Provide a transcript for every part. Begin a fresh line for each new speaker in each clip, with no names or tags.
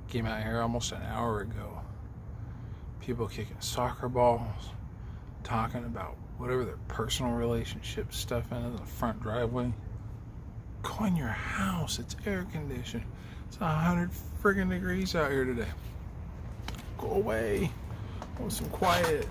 Came out here almost an hour ago. People kicking soccer balls, talking about whatever their personal relationship stuff in the front driveway. Go in your house. It's air conditioned. It's 100 friggin' degrees out here today. Go away. I want some quiet.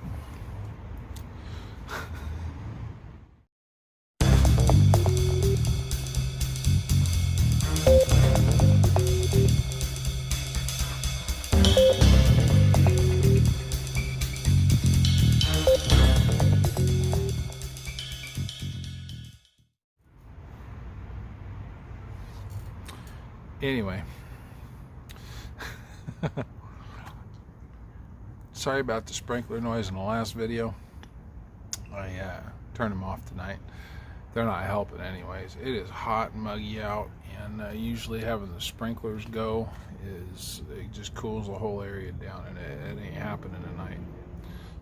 Anyway, sorry about the sprinkler noise in the last video. I turned them off tonight. They're not helping anyways. It is hot and muggy out, and usually having the sprinklers go it just cools the whole area down, and it ain't happening tonight.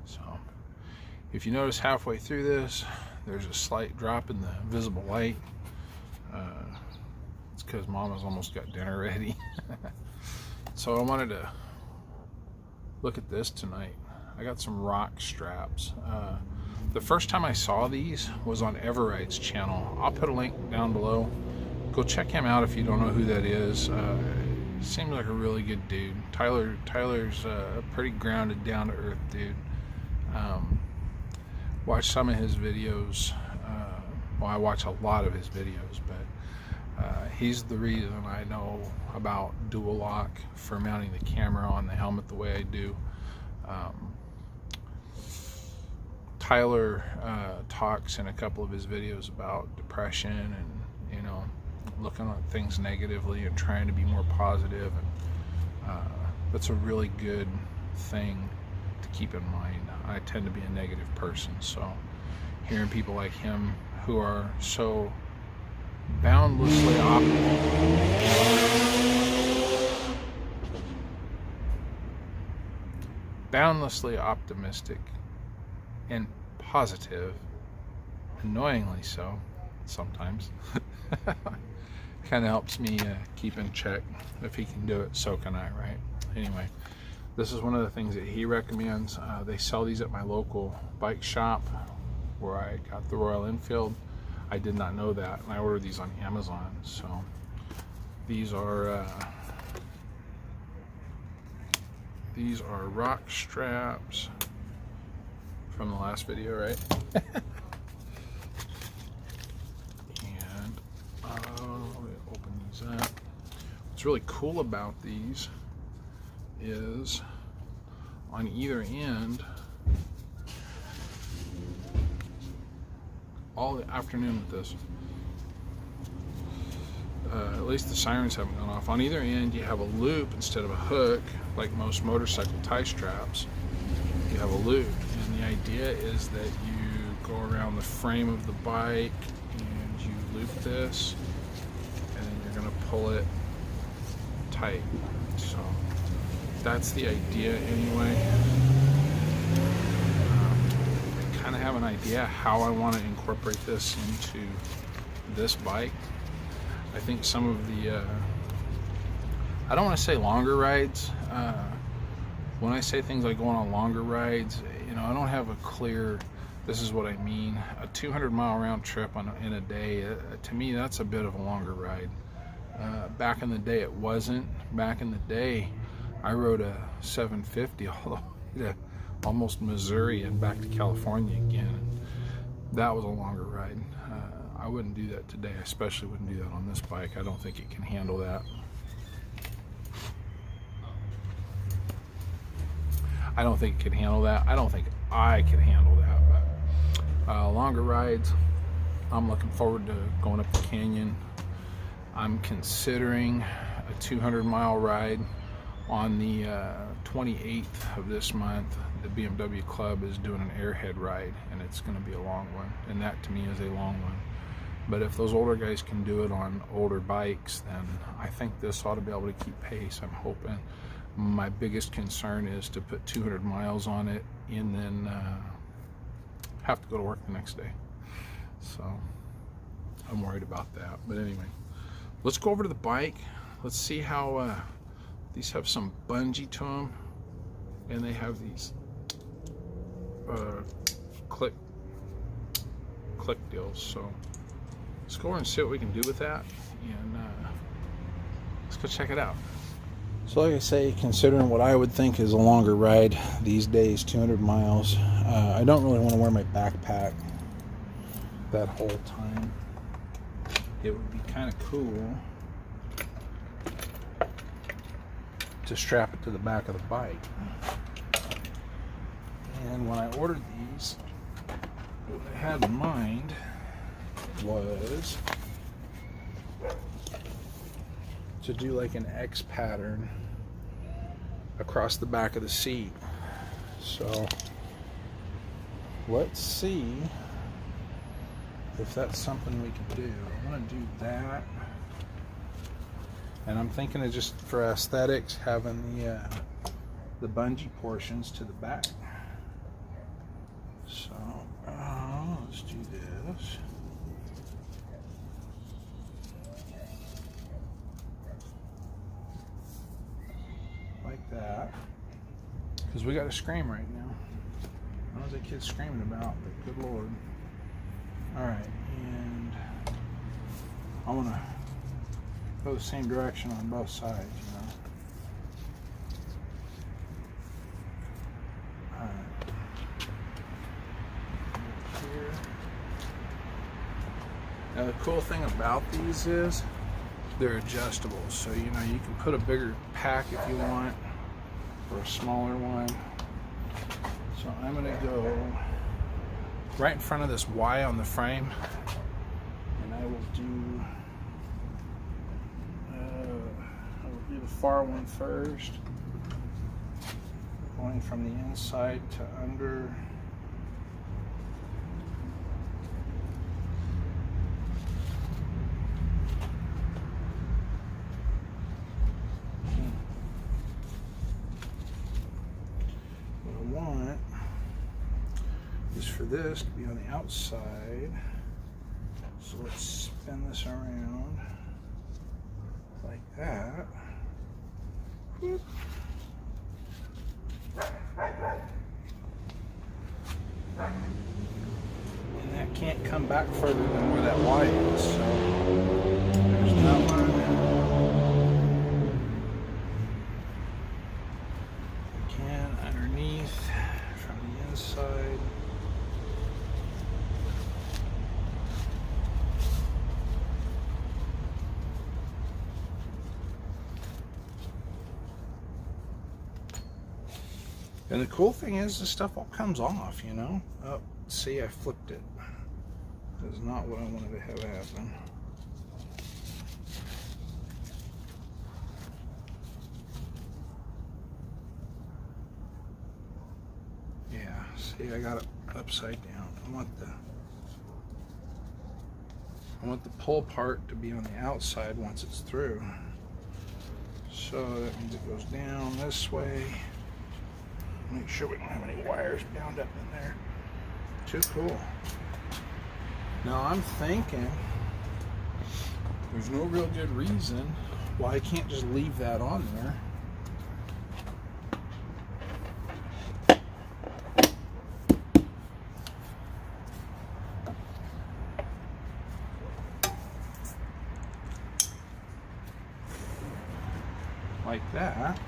So if you notice halfway through this, there's a slight drop in the visible light. It's because Mama's almost got dinner ready. So I wanted to look at this tonight. I got some Rok Straps. The first time I saw these was on Everide's channel. I'll put a link down below. Go check him out if you don't know who that is. Seems like a really good dude. Tyler's a pretty grounded, down-to-earth dude. Watch some of his videos. Well, I watch a lot of his videos, but he's the reason I know about dual lock for mounting the camera on the helmet the way I do. Tyler talks in a couple of his videos about depression and, you know, looking at things negatively and trying to be more positive, and that's a really good thing to keep in mind. I tend to be a negative person, so hearing people like him who are so boundlessly optimistic and positive, annoyingly so sometimes, kind of helps me keep in check. If he can do it, so can I, right? Anyway, this is one of the things that he recommends. They sell these at my local bike shop where I got the Royal Enfield. I did not know that, and I ordered these on Amazon. So these are Rok Straps from the last video, right? And let me open these up. What's really cool about these is on either end, all afternoon with this, at least the sirens haven't gone off. On either end you have a loop instead of a hook, like most motorcycle tie straps. You have a loop, and the idea is that you go around the frame of the bike and you loop this, and then you're going to pull it tight. So that's the idea anyway. I kind of have an idea how I want to incorporate this into this bike. I think some of the I don't want to say longer rides. When I say things like going on longer rides, you know, I don't have a clear, this is what I mean. A 200-mile round trip in a day, to me, that's a bit of a longer ride. Back in the day, it wasn't. Back in the day, I rode a 750 all the way to almost Missouri and back to California again. That was a longer ride. I wouldn't do that today. I especially wouldn't do that on this bike. I don't think it can handle that. I don't think it can handle that. I don't think I can handle that. But longer rides, I'm looking forward to going up the canyon. I'm considering a 200-mile ride on the 28th of this month. The BMW Club is doing an airhead ride, and it's going to be a long one, and that to me is a long one. But if those older guys can do it on older bikes, then I think this ought to be able to keep pace. I'm hoping. My biggest concern is to put 200 miles on it and then have to go to work the next day. So I'm worried about that. But anyway, let's go over to the bike. Let's see how These have some bungee to them, and they have these click deals. So let's go over and see what we can do with that, and let's go check it out. So like I say, considering what I would think is a longer ride these days, 200 miles, I don't really want to wear my backpack that whole time. It would be kind of cool to strap it to the back of the bike. And when I ordered these, what I had in mind was to do like an X pattern across the back of the seat. So let's see if that's something we can do. I want to do that, and I'm thinking of, just for aesthetics, having the bungee portions to the back. So let's do this. Like that, because we got a scream right now. I don't know what the kid's screaming about, but good lord. Alright, and I want to go the same direction on both sides, you know. Alright. Here. Now the cool thing about these is they're adjustable, so you know you can put a bigger pack if you want, or a smaller one. So I'm going to go right in front of this Y on the frame, and I will do the far one first, going from the inside to under. For this to be on the outside, so let's spin this around like that. Whoop. And that can't come back further than where that Y is, so there's that one. Again, underneath from the inside. And the cool thing is, this stuff all comes off, you know. Oh, see, I flipped it. That's not what I wanted to have happen. Yeah, see, I got it upside down. I want the pull part to be on the outside once it's through. So that means it goes down this way. Make sure we don't have any wires bound up in there. Too cool. Now I'm thinking there's no real good reason why I can't just leave that on there. Like that.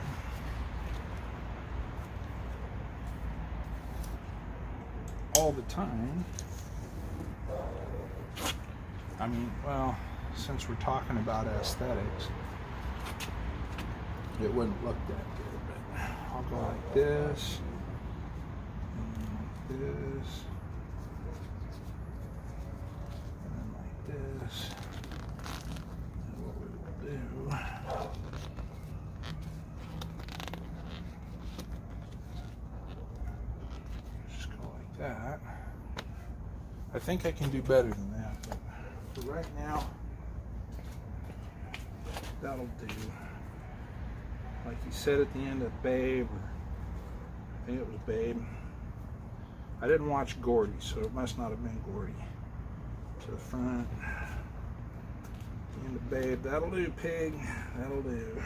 All the time. I mean, well, since we're talking about aesthetics, it wouldn't look that good, but I'll go like this, and like this, and then like this. And what we will do, just go like that. I think I can do better than that, but for right now, that'll do. Like he said at the end of Babe, or I think it was Babe. I didn't watch Gordy, so it must not have been Gordy. To the front, the end of Babe. That'll do, pig. That'll do.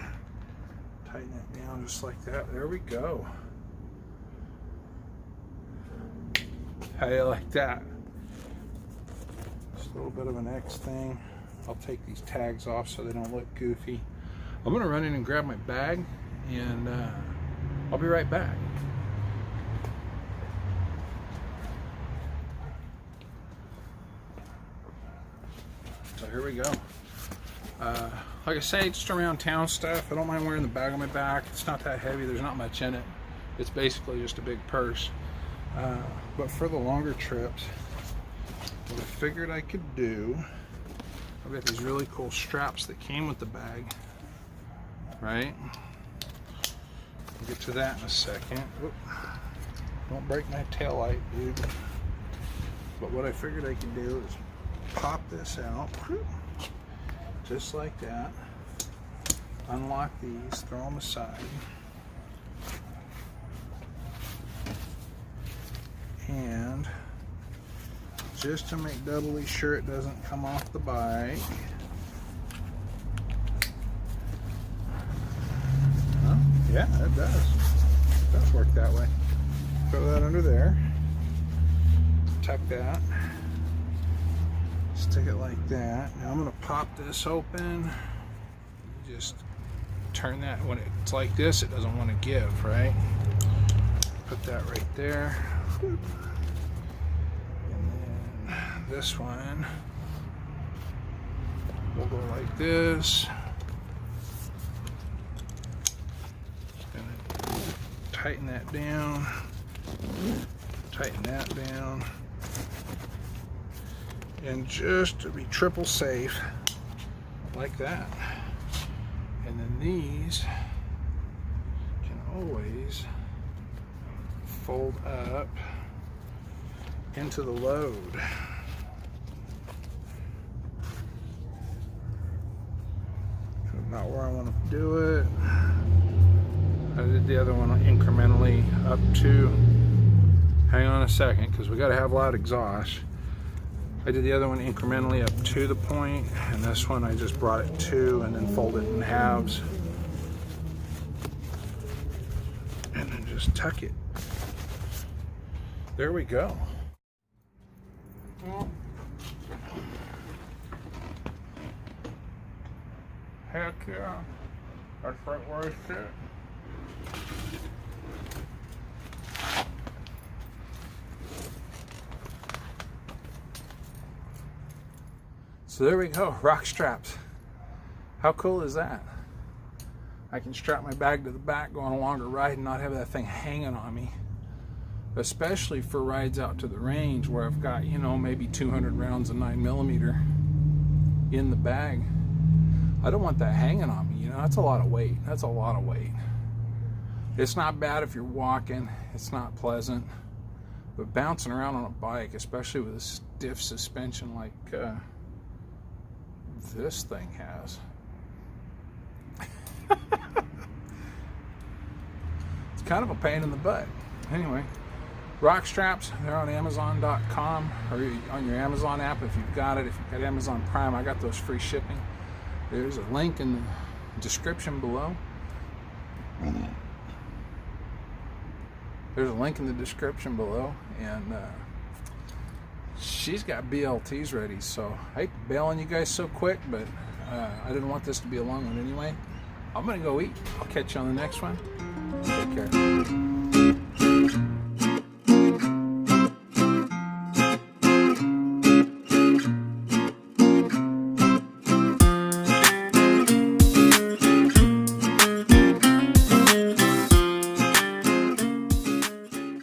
Tighten it down just like that. There we go. How do you like that? Just a little bit of an X thing. I'll take these tags off so they don't look goofy. I'm gonna run in and grab my bag, and I'll be right back. So here we go. Like I say, just around town stuff. I don't mind wearing the bag on my back. It's not that heavy. There's not much in it. It's basically just a big purse. But for the longer trips, what I figured I could do, I've got these really cool straps that came with the bag, right? We'll get to that in a second. Whoop. Don't break my tail light, dude. But what I figured I could do is pop this out, just like that. Unlock these, throw them aside. And just to make doubly sure it doesn't come off the bike, well, yeah, it does. It does work that way. Throw that under there. Tuck that. Stick it like that. Now I'm going to pop this open. Just turn that. When it's like this, it doesn't want to give, right? Put that right there. And then this one will go like this. Gonna tighten that down. Tighten that down. And just to be triple safe, like that. And then these can always fold up into the load. Not where I want to do it. I did the other one incrementally up to, hang on a second, because we got to have loud exhaust. I did the other one incrementally up to the point, and this one I just brought it to and then folded it in halves. And then just tuck it. There we go. Well, heck yeah, that's right where I sit. So there we go, Rok Straps. How cool is that? I can strap my bag to the back, go on a longer ride and not have that thing hanging on me. Especially for rides out to the range where I've got, you know, maybe 200 rounds of 9mm in the bag. I don't want that hanging on me, you know, that's a lot of weight. That's a lot of weight. It's not bad if you're walking, it's not pleasant, but bouncing around on a bike, especially with a stiff suspension like this thing has. It's kind of a pain in the butt. Anyway, Rok Straps, they're on Amazon.com or on your Amazon app if you've got it. If you've got Amazon Prime, I got those free shipping. There's a link in the description below. There's a link in the description below, and she's got BLTs ready, so I hate to bail on you guys so quick, but I didn't want this to be a long one anyway. I'm gonna go eat. I'll catch you on the next one. Take care.